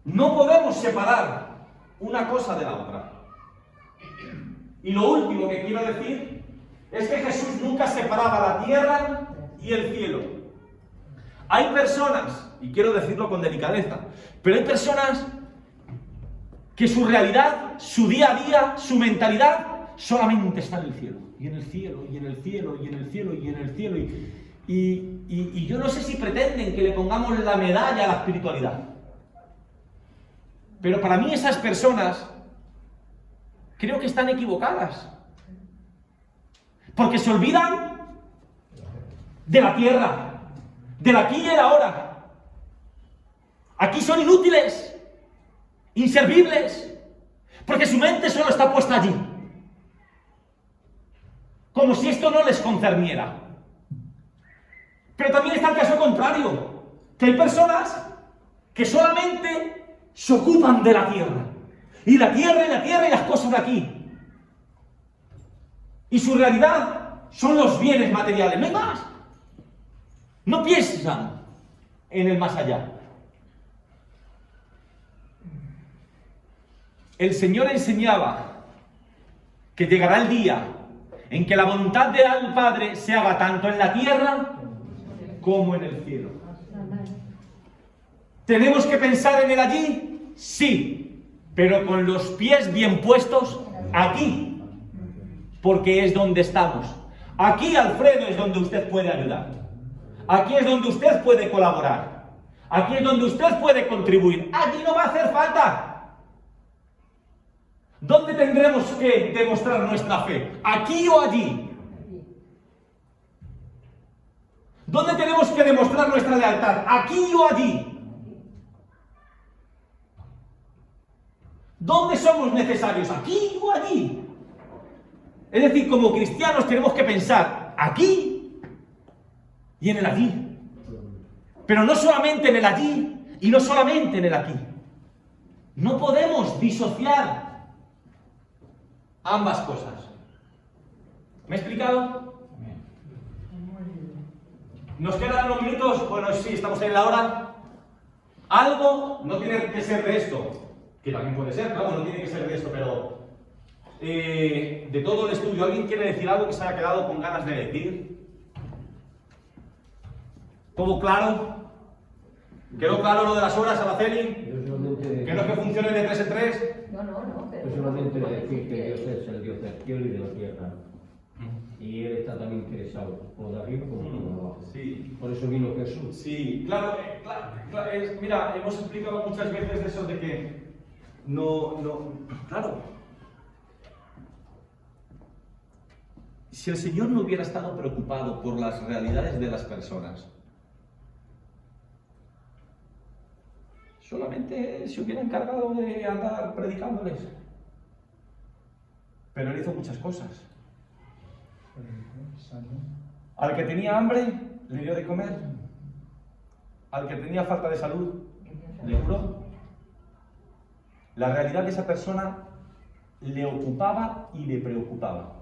No podemos separar una cosa de la otra. Y lo último que quiero decir es que Jesús nunca separaba la tierra y el cielo. Hay personas, y quiero decirlo con delicadeza, pero hay personas que su realidad, su día a día, su mentalidad solamente está en el cielo. y en el cielo, y en el cielo, y en el cielo, y en el cielo. Y yo no sé si pretenden que le pongamos la medalla a la espiritualidad. Pero para mí esas personas creo que están equivocadas. Porque se olvidan de la tierra, del aquí y el ahora. Aquí son inútiles, inservibles, porque su mente solo está puesta allí. Como si esto no les concerniera. Pero también está el caso contrario, que hay personas que solamente se ocupan de la tierra. Y la tierra, y la tierra, y las cosas de aquí. Y su realidad son los bienes materiales, no hay más. No piensan en el más allá. El Señor enseñaba que llegará el día en que la voluntad del Padre se haga tanto en la tierra como en el cielo. ¿Tenemos que pensar en el allí? Sí, pero con los pies bien puestos aquí, porque es donde estamos. Aquí, Alfredo, es donde usted puede ayudar. Aquí es donde usted puede colaborar. Aquí es donde usted puede contribuir. Allí no va a hacer falta. ¿Dónde tendremos que demostrar nuestra fe? ¿Aquí o allí? ¿Dónde tenemos que demostrar nuestra lealtad? ¿Aquí o allí? ¿Dónde somos necesarios? ¿Aquí o allí? Es decir, como cristianos tenemos que pensar aquí y en el allí. Pero no solamente en el allí y no solamente en el aquí. No podemos disociar ambas cosas. ¿Me he explicado? ¿Nos quedan unos minutos? Bueno, sí, estamos en la hora. Algo no tiene que ser de esto, que también puede ser, claro, no tiene que ser de esto, pero de todo el estudio, ¿alguien quiere decir algo que se haya quedado con ganas de decir? ¿Todo claro? ¿Quedó claro lo de las horas, Araceli? ¿Que no es que funcione de 3 en 3? No, pero... Yo solamente decir que Dios es el Dios del cielo y de la tierra. Y Él está también interesado, por de arriba como por de abajo. Sí. Por eso vino Jesús. Sí, claro, mira, hemos explicado muchas veces de eso de que claro. Si el Señor no hubiera estado preocupado por las realidades de las personas, solamente se hubiera encargado de andar predicándoles. Pero Él hizo muchas cosas. Al que tenía hambre, le dio de comer. Al que tenía falta de salud, le curó. La realidad de esa persona le ocupaba y le preocupaba.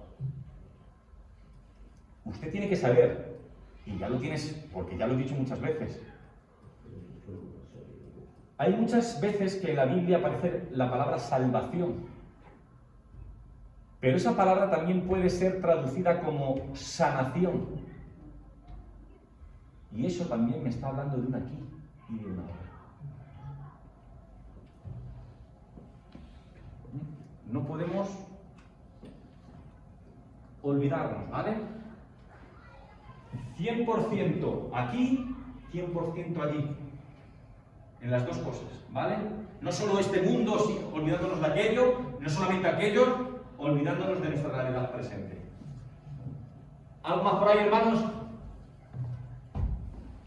Usted tiene que saber, y ya lo tienes, porque ya lo he dicho muchas veces, hay muchas veces que en la Biblia aparece la palabra salvación, pero esa palabra también puede ser traducida como sanación. Y eso también me está hablando de un aquí y de una ahora. No podemos olvidarnos, ¿vale? 100% aquí, 100% allí. En las dos cosas, ¿vale? No solo este mundo, olvidándonos de aquello, no solamente aquello, olvidándonos de nuestra realidad presente. ¿Algo más por ahí, hermanos?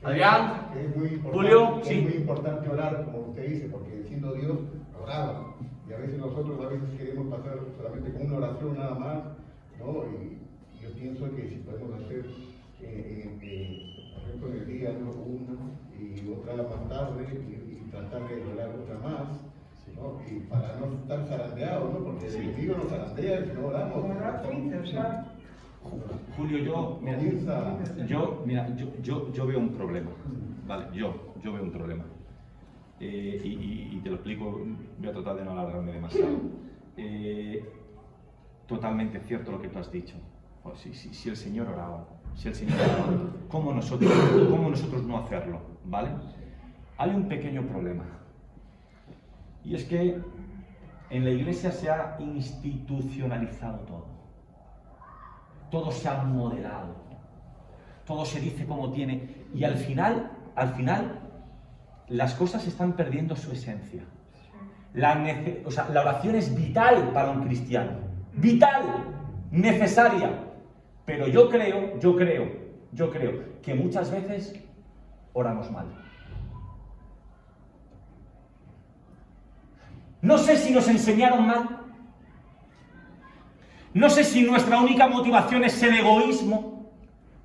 Adrián, Julio, sí. Es muy importante orar, como usted dice, porque siendo Dios, oraba. Y a veces nosotros queremos pasar solamente con una oración nada más, ¿no? Y yo pienso que si podemos hacer, por ejemplo, en el día una y otra más tarde, y tratar de orar otra más, ¿no? Y para no estar zarandeados, ¿no? Porque el enemigo nos zarandea si no oramos. Julio, yo veo un problema, ¿vale? Yo veo un problema. Y te lo explico, voy a tratar de no alargarme demasiado. Totalmente cierto lo que tú has dicho. Si el Señor oraba, ¿cómo nosotros no hacerlo? ¿Vale? Hay un pequeño problema. Y es que en la iglesia se ha institucionalizado todo. todo se ha modelado, todo se dice como tiene, y al final, las cosas están perdiendo su esencia. La oración es vital para un cristiano, vital, necesaria, pero yo creo que muchas veces oramos mal. No sé si nos enseñaron mal, no sé si nuestra única motivación es el egoísmo,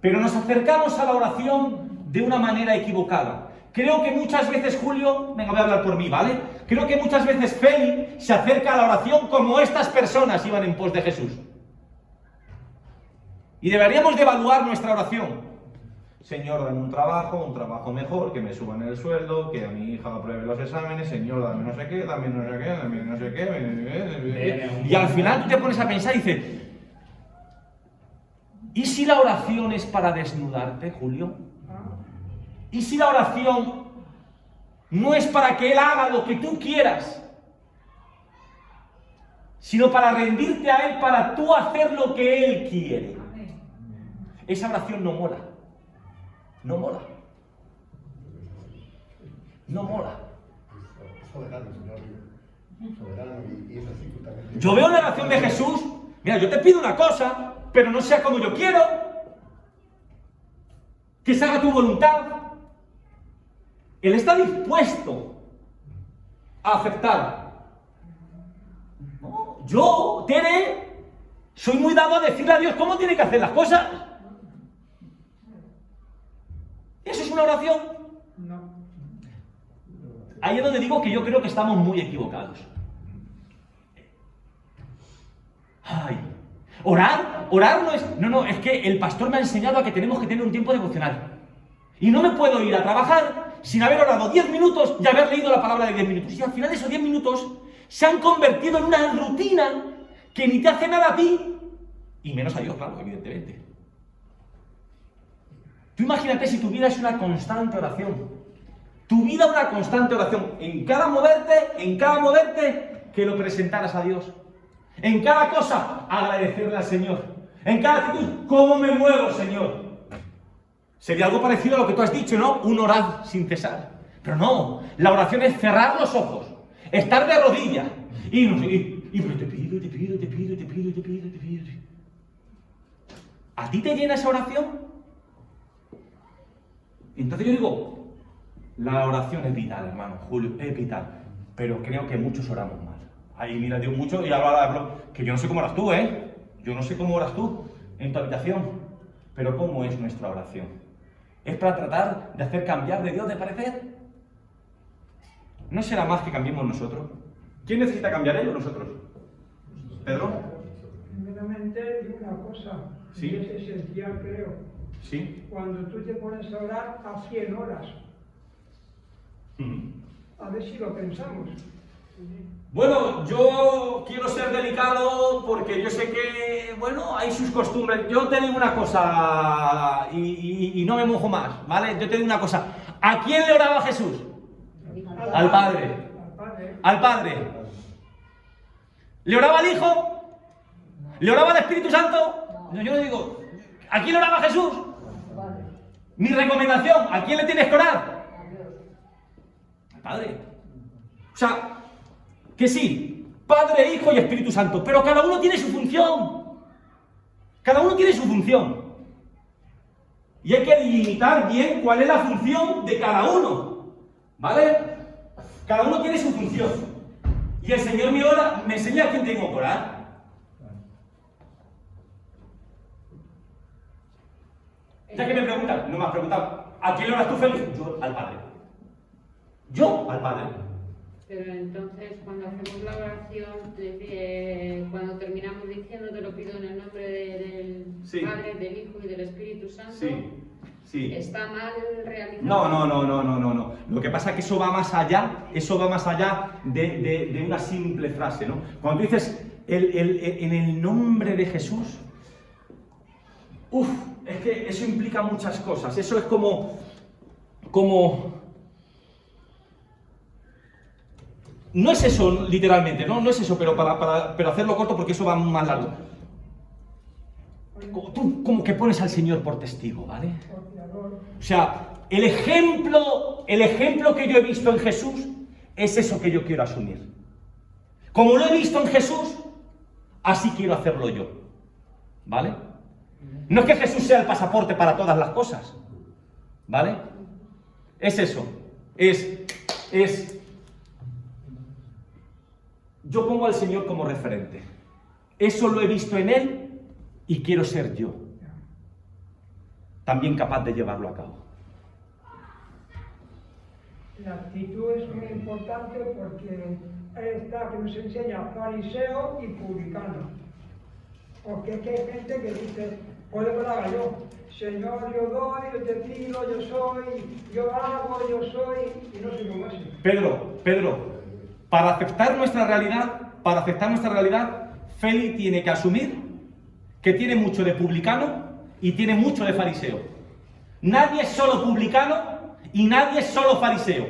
pero nos acercamos a la oración de una manera equivocada. Creo que muchas veces, Julio, venga, voy a hablar por mí, ¿vale? Creo que muchas veces Feli se acerca a la oración como estas personas iban en pos de Jesús. Y deberíamos de evaluar nuestra oración. Señor, dame un trabajo mejor, que me suban el sueldo, que a mi hija apruebe los exámenes, Señor, dame no sé qué, dame no sé qué, dame no sé qué. Y al final tú te pones a pensar y dices, ¿y si la oración es para desnudarte, Julio? ¿Y si la oración no es para que Él haga lo que tú quieras, sino para rendirte a Él, para tú hacer lo que Él quiere? Esa oración no mola. No mola. No mola. Soberano, Señor. Soberano, y es así totalmente. Yo veo la oración de Jesús. Mira, yo te pido una cosa, pero no sea como yo quiero. Que se haga tu voluntad. Él está dispuesto a aceptar. No, yo, Tere, soy muy dado a decirle a Dios cómo tiene que hacer las cosas. ¿Eso es una oración? No. Ahí es donde digo que yo creo que estamos muy equivocados. Ay, orar no es... No, es que el pastor me ha enseñado a que tenemos que tener un tiempo devocional. Y no me puedo ir a trabajar sin haber orado 10 minutos y haber leído la palabra de 10 minutos. Y al final esos 10 minutos se han convertido en una rutina que ni te hace nada a ti, y menos a Dios, claro, evidentemente. Tú imagínate si tu vida es una constante oración. Tu vida una constante oración. En cada moverte, que lo presentaras a Dios. En cada cosa, agradecerle al Señor. En cada actitud, ¿cómo me muevo, Señor? Sería algo parecido a lo que tú has dicho, ¿no? Un orar sin cesar. Pero no, la oración es cerrar los ojos, estar de rodillas. Y te pido. ¿A ti te llena esa oración? Entonces yo digo, la oración es vital, hermano, Julio, es vital. Pero creo que muchos oramos mal. Ahí mira, digo mucho y hablo, que yo no sé cómo oras tú, ¿eh? Yo no sé cómo oras tú en tu habitación. Pero ¿cómo es nuestra oración? ¿Es para tratar de hacer cambiar de Dios de parecer? ¿No será más que cambiemos nosotros? ¿Quién necesita cambiar él o nosotros? ¿Pedro? Primeramente, digo una cosa, ¿Sí? y es esencial, creo. ¿Sí? Cuando tú te pones a orar a 100 horas, a ver si lo pensamos. Bueno, yo quiero ser delicado porque yo sé que, bueno, hay sus costumbres. Yo te digo una cosa y no me mojo más, ¿vale? Yo te digo una cosa. ¿A quién le oraba Jesús? Al Padre. Al Padre. ¿Le oraba al Hijo? ¿Le oraba al Espíritu Santo? No, yo le digo, ¿a quién le oraba Jesús? Mi recomendación, ¿a quién le tienes que orar? Al Padre. O sea, que sí, Padre, Hijo y Espíritu Santo, pero cada uno tiene su función. Cada uno tiene su función. Y hay que delimitar bien cuál es la función de cada uno. ¿Vale? Cada uno tiene su función. Y el Señor me enseña a quién tengo que orar. Ya que me preguntan, no me has preguntado, ¿a quién le oras tú, Félix? Yo al Padre. Yo al Padre. Pero entonces, cuando hacemos la oración, cuando terminamos diciendo te lo pido en el nombre del Padre, del Hijo y del Espíritu Santo, sí. ¿Está mal realizado? No. Lo que pasa es que eso va más allá de una simple frase, ¿no? Cuando tú dices en el nombre de Jesús, es que eso implica muchas cosas. Eso es como no es eso literalmente, no es eso, pero para hacerlo corto porque eso va más largo. Tú como que pones al Señor por testigo, ¿vale? O sea, el ejemplo que yo he visto en Jesús es eso que yo quiero asumir. Como lo he visto en Jesús, así quiero hacerlo yo, ¿vale? No es que Jesús sea el pasaporte para todas las cosas, ¿vale? Es eso, yo pongo al Señor como referente. Eso lo he visto en Él y quiero ser yo también capaz de llevarlo a cabo. La actitud es muy importante porque está que nos enseña fariseo y publicano. Porque es que hay gente que dice, puede que lo haga yo. Señor, yo doy, yo te pido, yo soy, yo hago, yo soy, y no soy como ese. Pedro, para aceptar nuestra realidad, Feli tiene que asumir que tiene mucho de publicano y tiene mucho de fariseo. Nadie es solo publicano y nadie es solo fariseo.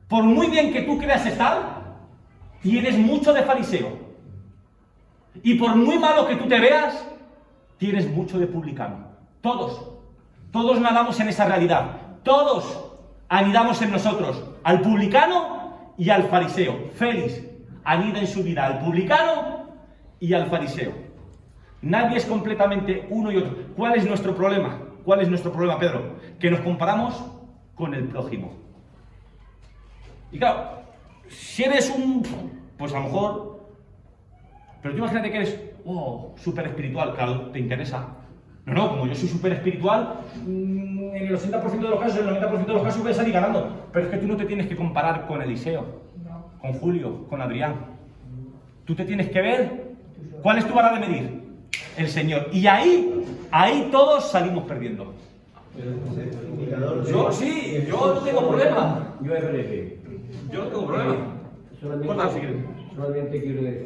Por muy bien que tú creas estar, tienes mucho de fariseo. Y por muy malo que tú te veas, tienes mucho de publicano. Todos nadamos en esa realidad. Todos anidamos en nosotros al publicano y al fariseo. Félix anida en su vida al publicano y al fariseo. Nadie es completamente uno y otro. ¿Cuál es nuestro problema? ¿Cuál es nuestro problema, Pedro? Que nos comparamos con el prójimo. Y claro, si eres pues a lo mejor... Pero tú imagínate que eres súper espiritual, claro, te interesa. No, como yo soy súper espiritual, en el 80% de los casos, en el 90% de los casos voy a salir ganando. Pero es que tú no te tienes que comparar con Eliseo, con Julio, con Adrián. Tú te tienes que ver cuál es tu vara de medir, el Señor. Y ahí todos salimos perdiendo. Yo no tengo problema. Yo es breve. Yo no tengo problema. Solamente quiero decir.